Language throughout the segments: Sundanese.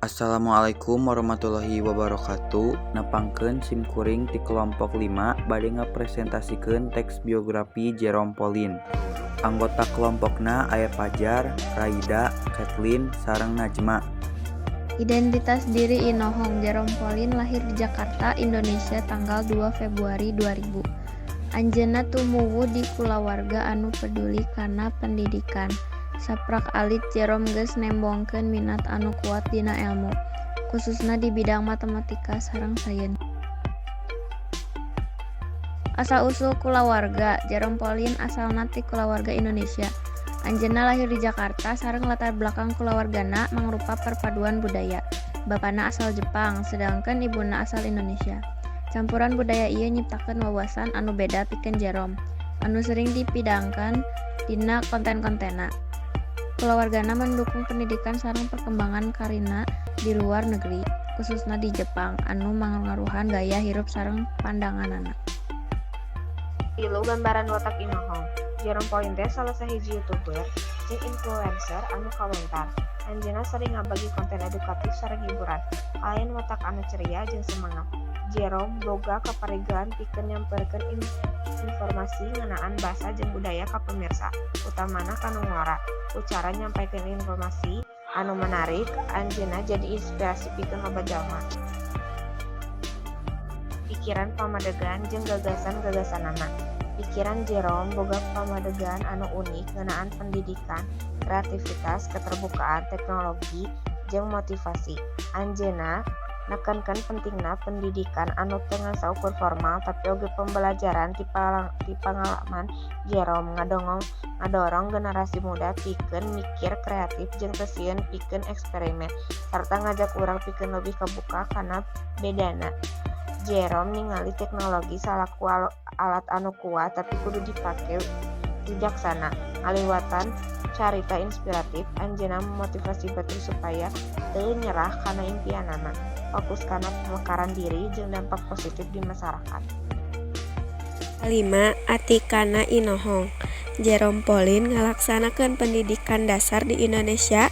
Assalamualaikum warahmatullahi wabarakatuh. Nepangkeun simkuring ti kelompok 5 bade ngapresentasikeun teks biografi Jerome Pauline. Anggota kelompokna aya Fajar, Raida, Kathleen, sareng Najma. Identitas diri Inohong. Jerome Pauline lahir di Jakarta, Indonesia tanggal 2 Februari 2000. Anjeunna tumuwuh di kulawarga anu peduli kana pendidikan. Saprak alit Jerome geus nembongkeun minat anu kuat dina elmu, khususna di bidang matematika sareng sains. Asal-usul kulawarga. Jerome Pauline asalna ti kulawarga Indonesia. Anjeunna lahir di Jakarta sareng latar belakang kulawargana mangrupa perpaduan budaya. Bapana asal Jepang, sedangkan ibuna asal Indonesia. Campuran budaya ieu nyiptakeun wawasan anu beda pikeun Jerome, anu sering dipidangkan dina konten-kontena. Kulawargana mendukung pendidikan sareng perkembangan karina di luar negeri, khususna di Jepang, anu mangaruhan gaya hirup sareng pandanganana. Tilu gambaran watak Inohong. Jerome Pauline teh salah sahiji YouTuber jeung influencer anu kawentar. Anjeunna sering ngabagi konten edukatif sareng hiburan. Lain watak anu ceria jeung semangat. Jerome boga kaparigelan pikeun nyamperkeun informasi ngeunaan basa jeung budaya ka pemirsa, utamana kanu ngora. Ucara nyampaikeun informasi anu menarik, anjeunna jadi inspirasi pikeun loba jalma. Pikiran pamadegan jeung gagasan-gagasanana. Pikiran Jerome boga pamadegan anu unik ngeunaan pendidikan, kreativitas, keterbukaan, teknologi, jeung motivasi. Anjeunna nekankan pentingna pendidikan anu teu saukur formal tapi oge pembelajaran ti pangalaman. Jerome ngadorong generasi muda pikeun mikir kreatif jeung teu sieun pikeun eksperimen sarta ngajak urang pikeun leuwih kabuka kana bedana. Jerome ningali teknologi salaku alat anu kuat tapi kudu dipake bijaksana. Ngaliwatan carita inspiratif, anjeunna memotivasi batu supaya teu nyerah kana impianana, fokus kana pemekaran diri jeung dampak positif di masyarakat. 5. Atikana Inohong. Jerome Pauline ngalaksanakeun pendidikan dasar di Indonesia,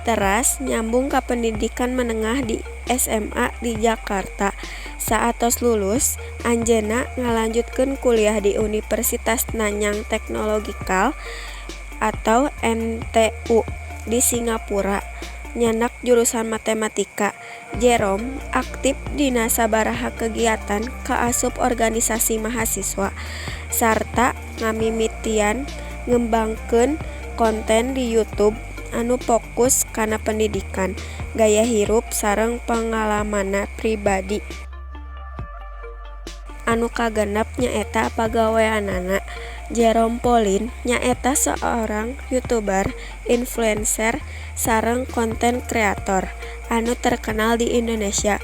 teras nyambung ka pendidikan menengah di SMA di Jakarta. Saatos lulus, anjeunna ngalanjutkeun kuliah di Universitas Nanyang Technological atau NTU di Singapura. Nyanak jurusan matematika. Jerome aktif dina sabaraha kegiatan kaasup organisasi mahasiswa sarta ngamimitian ngembangkeun konten di YouTube anu fokus kana pendidikan, gaya hirup sareng pangalamana pribadi. Anu kagenep nyaeta pagaweanana. Jerome Pauline nyaeta seorang YouTuber, influencer, sareng konten kreator anu terkenal di Indonesia.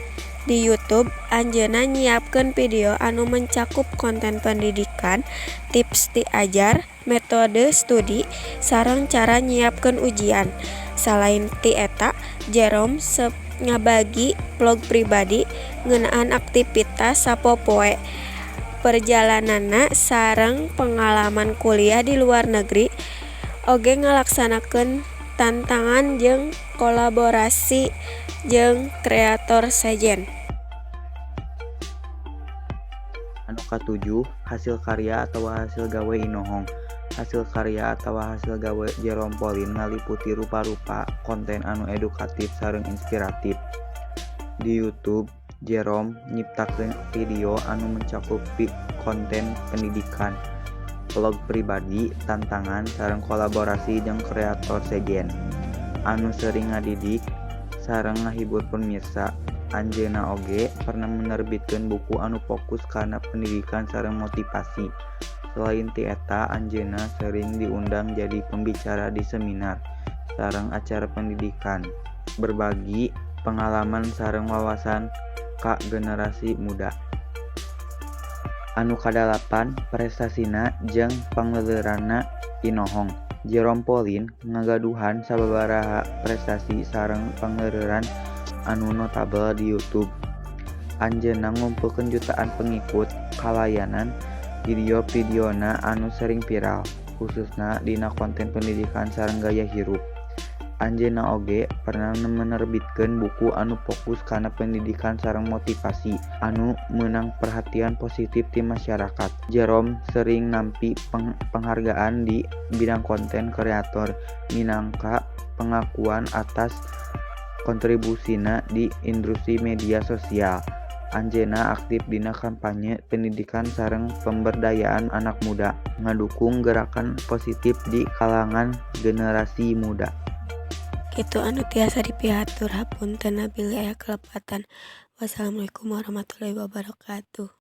Di YouTube, anjeunna nyiapkeun video anu mencakup konten pendidikan, tips ti ajar, metode studi, sareng cara nyiapkeun ujian. Salain ti eta, Jerome ngabagi vlog pribadi ngeunaan aktivitas sapopoe, perjalananna sareng pengalaman kuliah di luar negeri. Oge ngalaksanakeun tantangan jeung kolaborasi jeung kreator sejen. Anu katujuh, hasil karya atau hasil gawe Inohong. Hasil karya atau hasil gawe Jerome Pauline ngaliputi rupa-rupa konten anu edukatif sareng inspiratif. Di YouTube, Jerome nyiptakeun video anu mencakup konten pendidikan, vlog pribadi, tantangan, sareng kolaborasi jeung kreator sejen anu sering ngadidik sareng ngahibur pemirsa. Anjeunna oge pernah menerbitkeun buku anu fokus kana pendidikan sareng motivasi. Selain ti eta, anjeunna sering diundang jadi pembicara di seminar sareng acara pendidikan, berbagi pengalaman sareng wawasan ka generasi muda. Anu kadalapan, prestasina jeung pangleureurana Inohong. Jerome Pauline ngagaduhan sababaraha prestasi sareng pangleureureuran anu notabel di YouTube. Anjeunna ngumpulkeun jutaan pengikut kalayanan video-videona anu sering viral, khususna dina konten pendidikan sareng gaya hirup. Anjeunna oge pernah menerbitkeun buku anu fokus kana pendidikan sareng motivasi anu meunang perhatian positif ti masyarakat. Jerome sering nampi penghargaan di bidang konten kreator minangka pengakuan atas kontribusina di industri media sosial. Anjeunna aktif dina kampanye pendidikan sareng pemberdayaan anak muda, ngadukung gerakan positif di kalangan generasi muda. Kitu anu tiasa dipihatur hapunten nabila aya kelepatan. Wassalamualaikum warahmatullahi wabarakatuh.